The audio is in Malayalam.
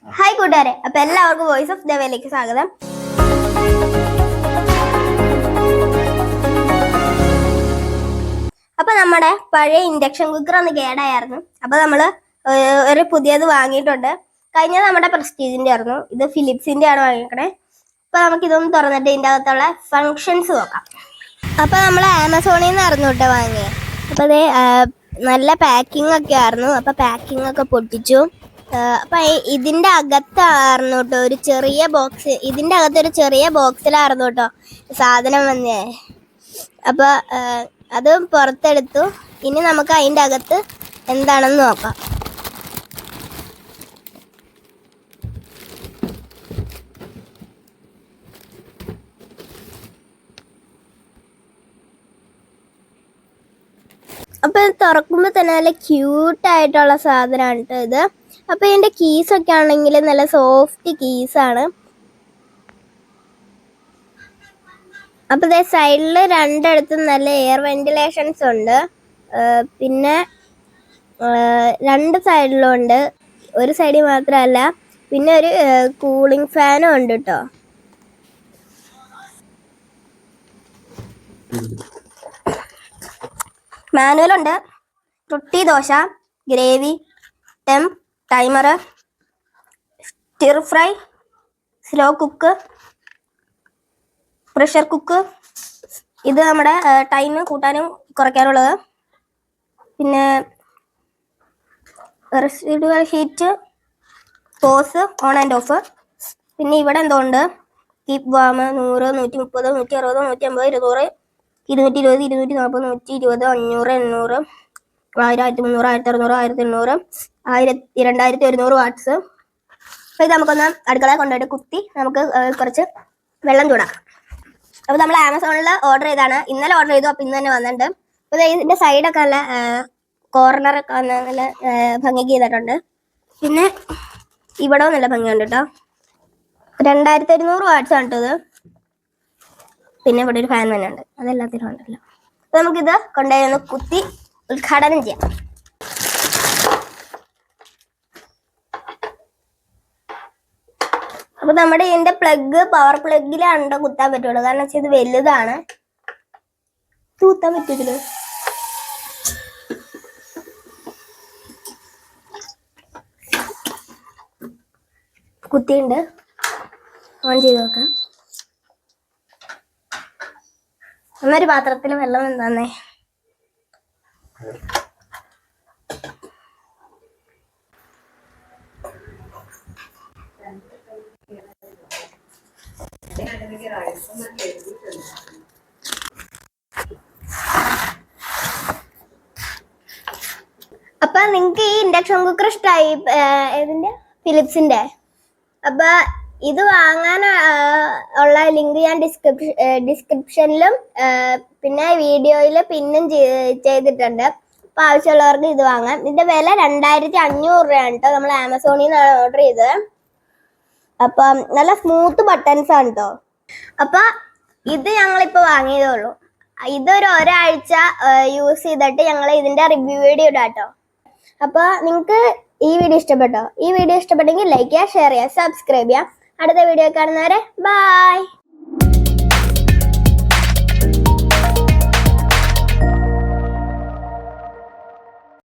ഹായ് കൂട്ടുകാരെ, അപ്പൊ എല്ലാവർക്കും വോയിസ് ഓഫ് ദേവയിലേക്ക് സ്വാഗതം. അപ്പൊ നമ്മുടെ പഴയ ഇൻഡക്ഷൻ കുക്കർ ഒന്ന് കേടായിരുന്നു. അപ്പൊ നമ്മള് ഒരു പുതിയത് വാങ്ങിയിട്ടുണ്ട്. കഴിഞ്ഞത് നമ്മുടെ പ്രസ്റ്റീജിന്റെ ആയിരുന്നു, ഇത് ഫിലിപ്സിന്റെ ആണ് വാങ്ങിക്കണേ. അപ്പൊ നമുക്ക് ഇതൊന്ന് തുറന്നിട്ട് ഇതിന്റെ അകത്തുള്ള ഫങ്ഷൻസ് നോക്കാം. അപ്പൊ നമ്മൾ ആമസോണിൽ നിന്നായിരുന്നു കേട്ടോ വാങ്ങിയത്. അപ്പൊ അതേ നല്ല പാക്കിംഗ് ഒക്കെ ആയിരുന്നു. അപ്പൊ പാക്കിംഗ് ഒക്കെ പൊട്ടിച്ചു. അപ്പൊ ഇതിന്റെ അകത്തായിരുന്നു കേട്ടോ ഒരു ചെറിയ ബോക്സ്. ഇതിന്റെ അകത്തൊരു ചെറിയ ബോക്സിലായിരുന്നു കേട്ടോ സാധനം വന്നേ. അപ്പൊ അത് പുറത്തെടുത്തു. ഇനി നമുക്ക് അതിന്റെ അകത്ത് എന്താണെന്ന് നോക്കാം. അപ്പൊ ഇത് തുറക്കുമ്പോ തന്നെ നല്ല ക്യൂട്ടായിട്ടുള്ള സാധനമാണ് കേട്ടോ ഇത്. അപ്പൊ ഇതിന്റെ കീസൊക്കെ ആണെങ്കിൽ നല്ല സോഫ്റ്റ് കീസാണ്. അപ്പൊ ഇതേ സൈഡില് രണ്ടിടത്തും നല്ല എയർ വെന്റിലേഷൻസ് ഉണ്ട്. പിന്നെ രണ്ട് സൈഡിലും ഉണ്ട്, ഒരു സൈഡിൽ മാത്രമല്ല. പിന്നെ ഒരു കൂളിംഗ് ഫാനും ഉണ്ട് കേട്ടോ. മാനുവൽ ഉണ്ട്, roti, dosa, gravy, temp, timer, stir fry, slow cook, pressure cook. ഇത് നമ്മുടെ ടൈം കൂട്ടാനും കുറയ്ക്കാനുള്ളത്. പിന്നെ residual heat, pause, on and off. പിന്നെ ഇവിടെ എന്തോ ഉണ്ട്, കീപ് വാം, 100, 130, 160, 150, 200, 220, 240, 120, 500, 800, 1000, 1300, 1600, 1800, 2100 വാട്ട്സ്. അപ്പോൾ ഇത് നമുക്കൊന്ന് അടുക്കള കൊണ്ടുപോയിട്ട് കുത്തി നമുക്ക് കുറച്ച് വെള്ളം ചൂടാക്കാം. അപ്പോൾ നമ്മൾ ആമസോണിൽ ഓർഡർ ചെയ്താണ്, ഇന്നലെ ഓർഡർ ചെയ്തു. അപ്പോൾ ഇന്ന് തന്നെ വന്നിട്ടുണ്ട്. അപ്പോൾ ഇതിൻ്റെ സൈഡൊക്കെ നല്ല കോർണറൊക്കെ നല്ല ഭംഗിക്ക് ചെയ്തിട്ടുണ്ട്. പിന്നെ ഇവിടെ നല്ല ഭംഗിയുണ്ട് കേട്ടോ. 2100 വാട്ട്സ് ആണ് കേട്ടോ ഇത്. പിന്നെ ഇവിടെ ഒരു ഫാൻ തന്നെ ഉണ്ട്, അതെല്ലാത്തിനും ഉണ്ടല്ലോ. അപ്പോൾ നമുക്കിത് കൊണ്ടുപോയി ഒന്ന് കുത്തി ഉദ്ഘാടനം ചെയ്യാം. അപ്പൊ നമ്മുടെ ഇതിന്റെ പ്ലഗ് പവർ പ്ലഗിലാണ് കുത്താൻ പറ്റുള്ളൂ, കാരണം വെച്ചാൽ ഇത് വലുതാണ്. കുത്താൻ പറ്റത്തില്ല. കുത്തിയുണ്ട്, ഓൺ ചെയ്ത് നോക്കാം. എന്നൊരു പാത്രത്തിൽ വെള്ളം എന്താന്നേ. അപ്പൊ നിങ്ങക്ക് ഈ ഇൻഡക്ഷൻ കുക്കർ ഇഷ്ടമായി? ഏതിന്റെ? ഫിലിപ്സിന്റെ. അപ്പൊ ഇത് വാങ്ങാൻ ഉള്ള ലിങ്ക് ഞാൻ ഡിസ്ക്രിപ്ഷനിലും പിന്നെ വീഡിയോയിൽ പിന്നും ചെയ്തിട്ടുണ്ട്. അപ്പൊ ആവശ്യമുള്ളവർക്ക് ഇത് വാങ്ങാം. ഇതിന്റെ വില 2500 രൂപയാണ് കേട്ടോ. നമ്മൾ ആമസോണിൽ നിന്നാണ് ഓർഡർ ചെയ്തത്. അപ്പൊ നല്ല സ്മൂത്ത് ബട്ടൺസ് ആണ് കേട്ടോ. അപ്പൊ ഇത് ഞങ്ങളിപ്പോ വാങ്ങിയതേ ഉള്ളൂ. ഇതൊരു ഒരാഴ്ച യൂസ് ചെയ്തിട്ട് ഞങ്ങൾ ഇതിന്റെ റിവ്യൂ വീഡിയോ ഇടാം കേട്ടോ. അപ്പൊ നിങ്ങൾക്ക് ഈ വീഡിയോ ഇഷ്ടപ്പെട്ടോ? ഈ വീഡിയോ ഇഷ്ടപ്പെട്ടെങ്കിൽ ലൈക്ക് ചെയ്യുക, ഷെയർ ചെയ്യുക, സബ്സ്ക്രൈബ് ചെയ്യുക. അടുത്ത വീഡിയോ കാണുന്നവരെ ബൈ.